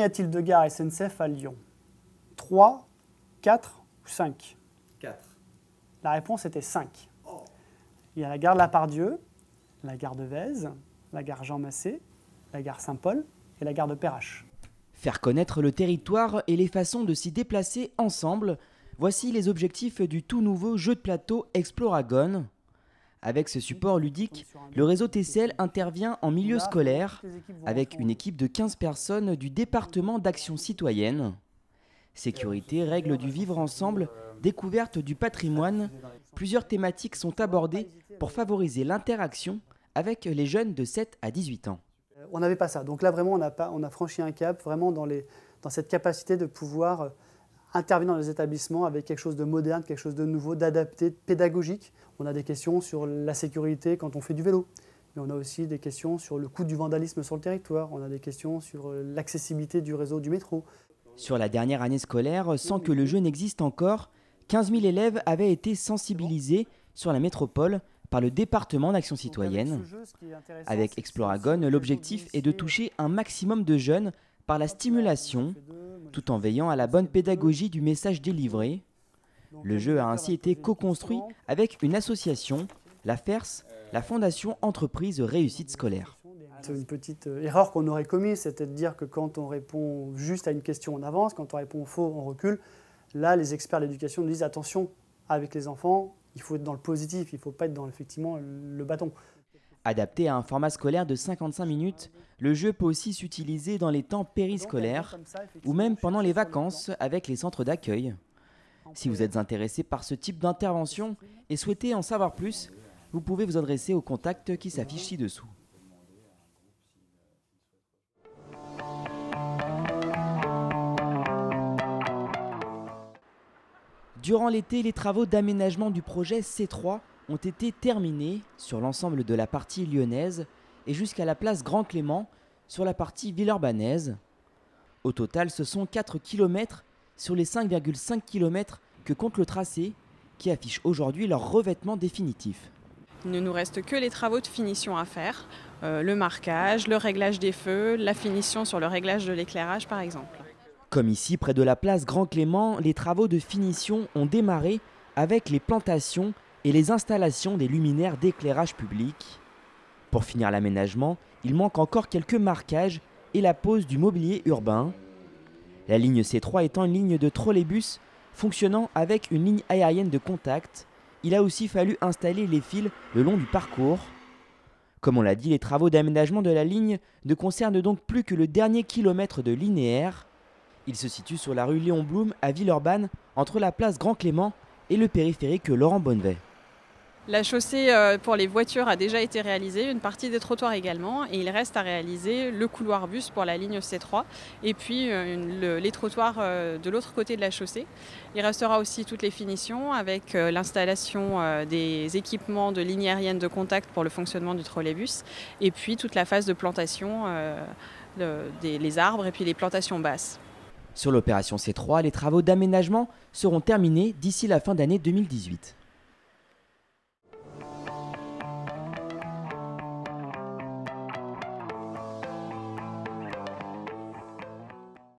a-t-il de gares SNCF à Lyon? 3, 4 ou 5? 4. La réponse était 5. Il y a la gare de la Pardieu, la gare de Vèze, la gare Jean Massé, la gare Saint-Paul et la gare de Perrache. Faire connaître le territoire et les façons de s'y déplacer ensemble, voici les objectifs du tout nouveau jeu de plateau Exploragon. Avec ce support ludique, le réseau TCL intervient en milieu scolaire avec une équipe de 15 personnes du département d'action citoyenne. Sécurité, règles du vivre ensemble, découverte du patrimoine, plusieurs thématiques sont abordées pour favoriser l'interaction avec les jeunes de 7 à 18 ans. On n'avait pas ça. Donc là, vraiment, on a franchi un cap vraiment dans cette capacité de pouvoir intervenir dans les établissements avec quelque chose de moderne, quelque chose de nouveau, d'adapté, de pédagogique. On a des questions sur la sécurité quand on fait du vélo. Mais on a aussi des questions sur le coût du vandalisme sur le territoire. On a des questions sur l'accessibilité du réseau du métro. Sur la dernière année scolaire, sans que le jeu n'existe encore, 15 000 élèves avaient été sensibilisés sur la métropole par le département d'action citoyenne. Avec Exploragon, l'objectif est de toucher un maximum de jeunes par la stimulation, tout en veillant à la bonne pédagogie du message délivré. Le jeu a ainsi été co-construit avec une association, la FERS, la Fondation Entreprise Réussite Scolaire. Une petite erreur qu'on aurait commise, c'était de dire que quand on répond juste à une question, on avance, quand on répond faux, on recule. Là, les experts de l'éducation nous disent attention, avec les enfants, il faut être dans le positif, il ne faut pas être dans effectivement le bâton. Adapté à un format scolaire de 55 minutes, le jeu peut aussi s'utiliser dans les temps périscolaires ou même pendant les vacances avec les centres d'accueil. Si vous êtes intéressé par ce type d'intervention et souhaitez en savoir plus, vous pouvez vous adresser au contact qui s'affiche ci-dessous. Durant l'été, les travaux d'aménagement du projet C3 ont été terminés sur l'ensemble de la partie lyonnaise et jusqu'à la place Grand Clément sur la partie villeurbannaise. Au total, ce sont 4 km sur les 5,5 km que compte le tracé qui affiche aujourd'hui leur revêtement définitif. Il ne nous reste que les travaux de finition à faire, le marquage, le réglage des feux, la finition sur le réglage de l'éclairage par exemple. Comme ici, près de la place Grand Clément, les travaux de finition ont démarré avec les plantations et les installations des luminaires d'éclairage public. Pour finir l'aménagement, il manque encore quelques marquages et la pose du mobilier urbain. La ligne C3 étant une ligne de trolleybus fonctionnant avec une ligne aérienne de contact, il a aussi fallu installer les fils le long du parcours. Comme on l'a dit, les travaux d'aménagement de la ligne ne concernent donc plus que le dernier kilomètre de linéaire. Il se situe sur la rue Léon Blum à Villeurbanne, entre la place Grand Clément et le périphérique Laurent Bonnevet. La chaussée pour les voitures a déjà été réalisée, une partie des trottoirs également, et il reste à réaliser le couloir bus pour la ligne C3 et puis les trottoirs de l'autre côté de la chaussée. Il restera aussi toutes les finitions avec l'installation des équipements de lignes aériennes de contact pour le fonctionnement du trolleybus et puis toute la phase de plantation des arbres et puis les plantations basses. Sur l'opération C3, les travaux d'aménagement seront terminés d'ici la fin d'année 2018.